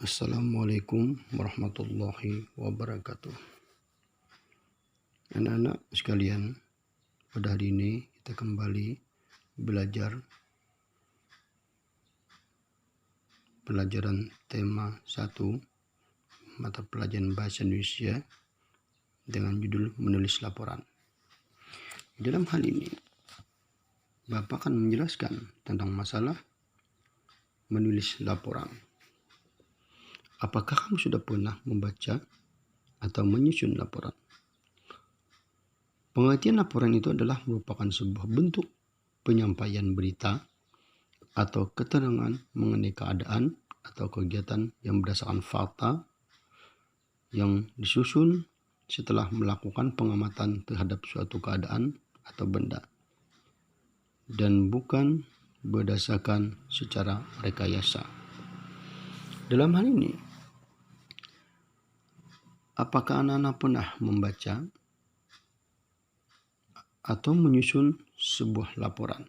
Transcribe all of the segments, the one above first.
Assalamualaikum warahmatullahi wabarakatuh. Anak-anak sekalian, pada hari ini kita kembali belajar pelajaran tema 1 mata pelajaran Bahasa Indonesia dengan judul menulis laporan. Dalam hal ini, Bapak akan menjelaskan tentang masalah menulis laporan. Apakah kamu sudah pernah membaca atau menyusun laporan? Pengertian laporan itu adalah merupakan sebuah bentuk penyampaian berita atau keterangan mengenai keadaan atau kegiatan yang berdasarkan fakta yang disusun setelah melakukan pengamatan terhadap suatu keadaan atau benda, dan bukan berdasarkan secara rekayasa. Dalam hal ini, apakah anak-anak pernah membaca atau menyusun sebuah laporan?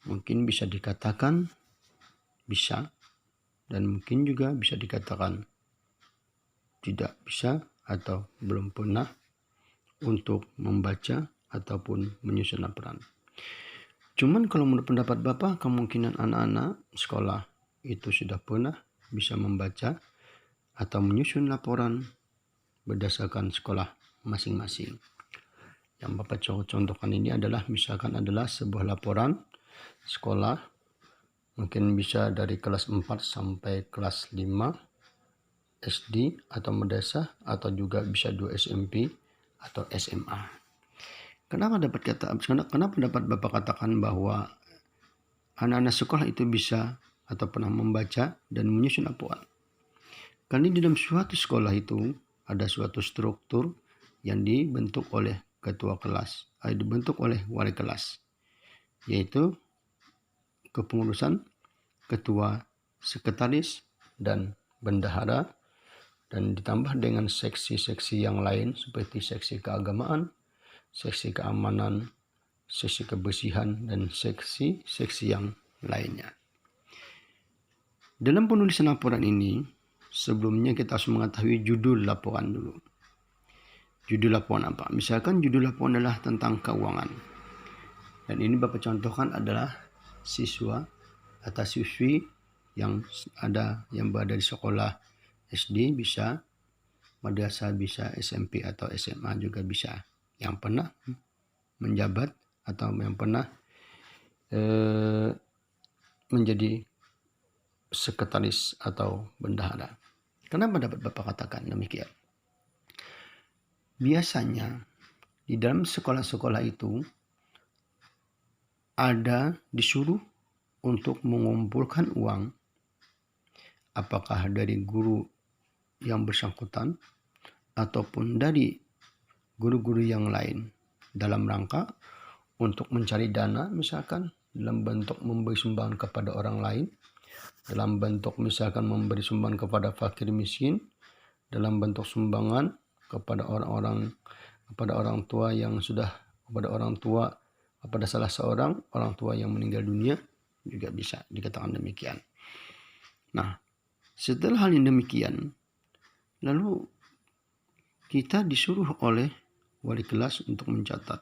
Mungkin bisa dikatakan bisa, dan mungkin juga bisa dikatakan tidak bisa atau belum pernah untuk membaca ataupun menyusun laporan. Cuman kalau menurut pendapat Bapak, kemungkinan anak-anak sekolah itu sudah pernah bisa membaca atau menyusun laporan berdasarkan sekolah masing-masing. Yang Bapak contohkan ini adalah misalkan adalah sebuah laporan sekolah, mungkin bisa dari kelas 4 sampai kelas 5 SD atau madrasah, atau juga bisa 2 SMP atau SMA. Kenapa dapat Bapak katakan bahwa anak-anak sekolah itu bisa atau pernah membaca dan menyusun laporan? Karena di dalam suatu sekolah itu ada suatu struktur yang dibentuk oleh ketua kelas, dibentuk oleh wali kelas, yaitu kepengurusan, ketua, sekretaris, dan bendahara, dan ditambah dengan seksi-seksi yang lain seperti seksi keagamaan, seksi keamanan, seksi kebersihan, dan seksi-seksi yang lainnya. Dalam penulisan laporan ini, sebelumnya kita harus mengetahui judul laporan dulu. Judul laporan apa? Misalkan judul laporan adalah tentang keuangan. Dan ini Bapak contohkan adalah siswa atau siswi yang berada di sekolah SD, bisa madrasah, bisa SMP atau SMA juga bisa, yang pernah menjabat atau yang pernah menjadi sekretaris atau bendahara. Kenapa dapat Bapak katakan demikian? Biasanya di dalam sekolah-sekolah itu ada disuruh untuk mengumpulkan uang, apakah dari guru yang bersangkutan ataupun dari guru-guru yang lain, dalam rangka untuk mencari dana, misalkan dalam bentuk memberi sumbangan kepada orang lain, dalam bentuk misalkan memberi sumbangan kepada fakir miskin, dalam bentuk sumbangan kepada orang tua yang sudah, kepada salah seorang orang tua yang meninggal dunia, juga bisa dikatakan demikian. Nah, setelah hal yang demikian, lalu kita disuruh oleh wali kelas untuk mencatat.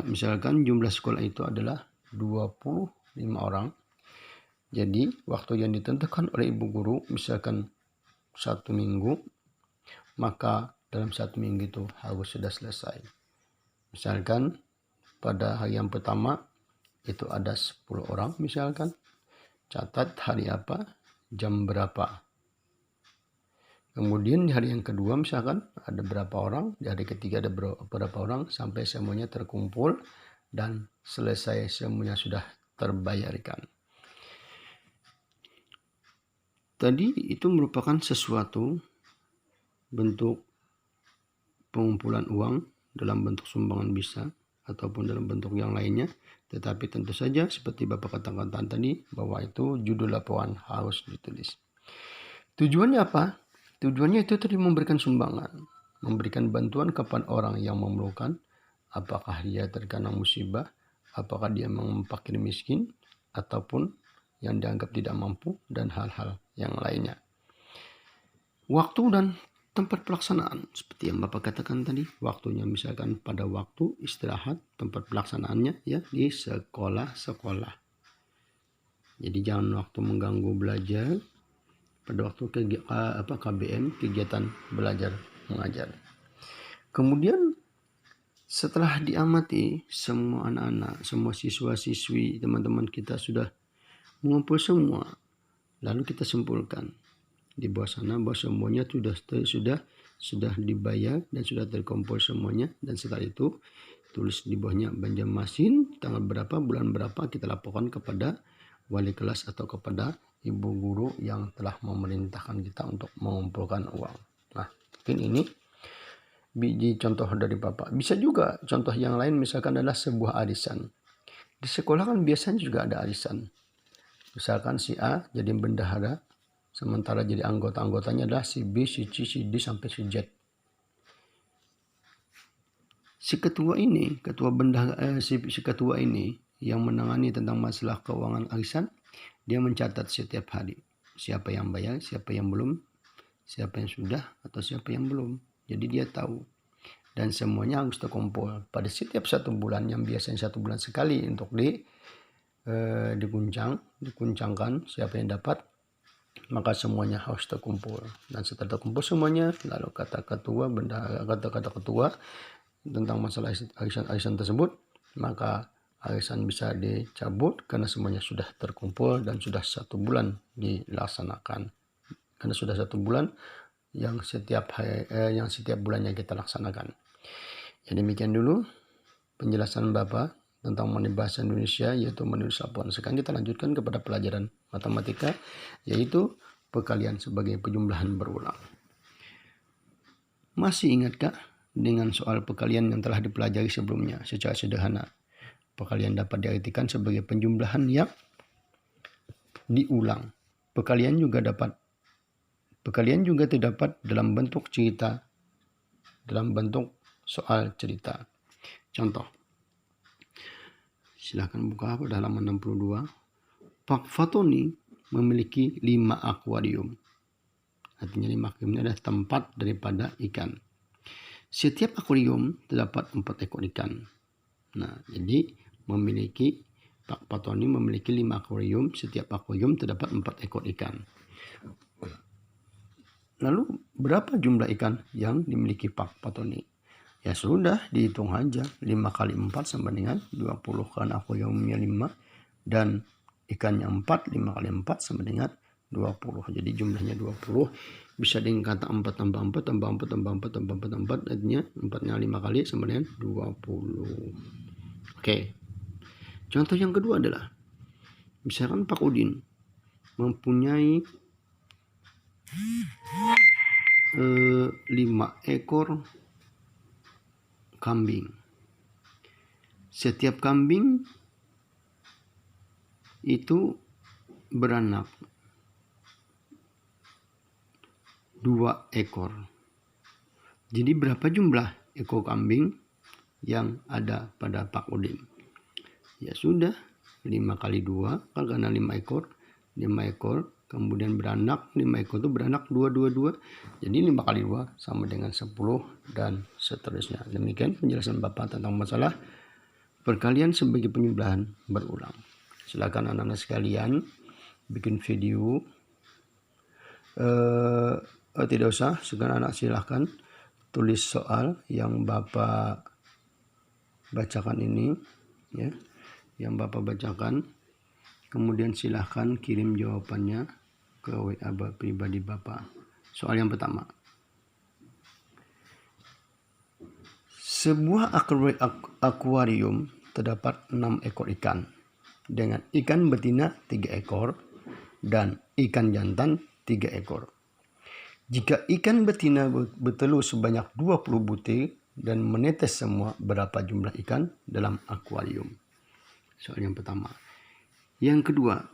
Misalkan jumlah sekolah itu adalah 25 orang. Jadi waktu yang ditentukan oleh ibu guru misalkan 1 minggu, maka dalam 1 minggu itu harus sudah selesai. Misalkan pada hari yang pertama itu ada 10 orang, misalkan catat hari apa, jam berapa. Kemudian di hari yang kedua misalkan ada berapa orang, di hari ketiga ada berapa orang, sampai semuanya terkumpul dan selesai, semuanya sudah terbayarkan. Tadi itu merupakan sesuatu bentuk pengumpulan uang dalam bentuk sumbangan bisa, ataupun dalam bentuk yang lainnya. Tetapi tentu saja seperti Bapak katakan tadi, bahwa itu judul laporan harus ditulis. Tujuannya apa? Tujuannya itu tadi memberikan sumbangan, memberikan bantuan kepada orang yang memerlukan, apakah dia terkena musibah, apakah dia memang fakir miskin, ataupun yang dianggap tidak mampu, dan hal-hal yang lainnya. Waktu dan tempat pelaksanaan, seperti yang Bapak katakan tadi, waktunya misalkan pada waktu istirahat, tempat pelaksanaannya ya di sekolah-sekolah. Jadi jangan waktu mengganggu belajar pada waktu KBM, kegiatan belajar mengajar. Kemudian setelah diamati semua anak-anak, semua siswa-siswi, teman-teman kita sudah mengumpul semua, lalu kita simpulkan di bawah sana bahwa semuanya sudah dibayar dan sudah terkumpul semuanya, dan setelah itu tulis di bawahnya Banjarmasin tanggal berapa, bulan berapa, kita laporkan kepada wali kelas atau kepada ibu guru yang telah memerintahkan kita untuk mengumpulkan uang. Nah, mungkin ini biji contoh dari Bapak. Bisa juga contoh yang lain misalkan adalah sebuah arisan. Di sekolah kan biasanya juga ada arisan. Misalkan si A jadi bendahara, sementara jadi anggota-anggotanya adalah si B, si C, si D, sampai si Z. Si ketua ini yang menangani tentang masalah keuangan arisan, dia mencatat setiap hari siapa yang bayar, siapa yang belum, siapa yang sudah atau siapa yang belum. Jadi dia tahu, dan semuanya harus terkumpul pada setiap 1 bulan, yang biasanya 1 bulan sekali untuk dikuncangkan siapa yang dapat, maka semuanya harus terkumpul. Dan setelah terkumpul semuanya, lalu kata ketua tentang masalah arisan tersebut, maka arisan bisa dicabut karena semuanya sudah terkumpul dan sudah 1 bulan dilaksanakan. Karena sudah 1 bulan yang setiap bulannya kita laksanakan. Ya, demikian dulu penjelasan Bapak tentang mengenai bahasa Indonesia, yaitu menulis laporan. Sekarang kita lanjutkan kepada pelajaran matematika, yaitu perkalian sebagai penjumlahan berulang. Masih ingatkah dengan soal perkalian yang telah dipelajari sebelumnya? Secara sederhana, perkalian dapat diartikan sebagai penjumlahan yang diulang. Perkalian juga terdapat dalam bentuk cerita, dalam bentuk soal cerita. Contoh, silakan buka pada halaman 62. Pak Fatoni memiliki 5 akuarium. Artinya 5 akuarium ini adalah tempat daripada ikan. Setiap akuarium terdapat 4 ekor ikan. Nah, jadi Pak Fatoni memiliki 5 akuarium. Setiap akuarium terdapat 4 ekor ikan. Lalu berapa jumlah ikan yang dimiliki Pak Fatoni? Ya sudah, dihitung aja. 5 kali 4 sama dengan 20. Karena akuariumnya 5 dan ikannya 4, 5 kali 4 sama dengan 20. Jadi jumlahnya 20. Bisa dengan kata 4 tambah 4 tambah 4 tambah 4 tambah 4 tambah 4. Artinya 4-nya 5 kali sama dengan 20. Oke. Contoh yang kedua adalah, misalkan Pak Udin mempunyai 5 ekor kambing. Setiap kambing itu beranak 2 ekor. Jadi berapa jumlah ekor kambing yang ada pada Pak Udin? Ya sudah, 5 kali 2 kan, karena 5 ekor, kemudian beranak 5 ekor itu beranak 2. Jadi 5 kali 2 sama dengan 10 dan seterusnya. Demikian penjelasan Bapak tentang masalah perkalian sebagai penjumlahan berulang. Silakan anak-anak sekalian bikin video. Tidak usah, sekarang anak silahkan tulis soal yang Bapak bacakan ini, ya, yang Bapak bacakan. Kemudian silahkan kirim jawabannya ke WA pribadi Bapak. Soal yang pertama. Sebuah akuarium terdapat 6 ekor ikan, dengan ikan betina 3 ekor dan ikan jantan 3 ekor. Jika ikan betina bertelur sebanyak 20 butir dan menetes semua, berapa jumlah ikan dalam akuarium? Soal yang pertama. Yang kedua,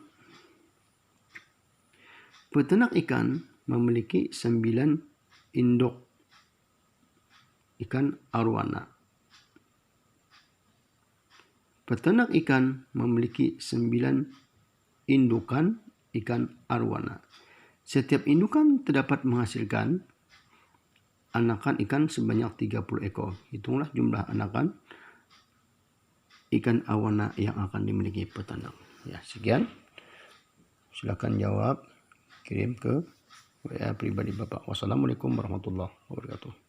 peternak ikan memiliki 9 induk ikan arowana. Peternak ikan memiliki 9 indukan ikan arwana. Setiap indukan terdapat menghasilkan anakan ikan sebanyak 30 ekor. Hitunglah jumlah anakan ikan arwana yang akan dimiliki peternak. Ya, sekian. Silakan jawab, kirim ke WA pribadi Bapak. Wassalamualaikum warahmatullahi wabarakatuh.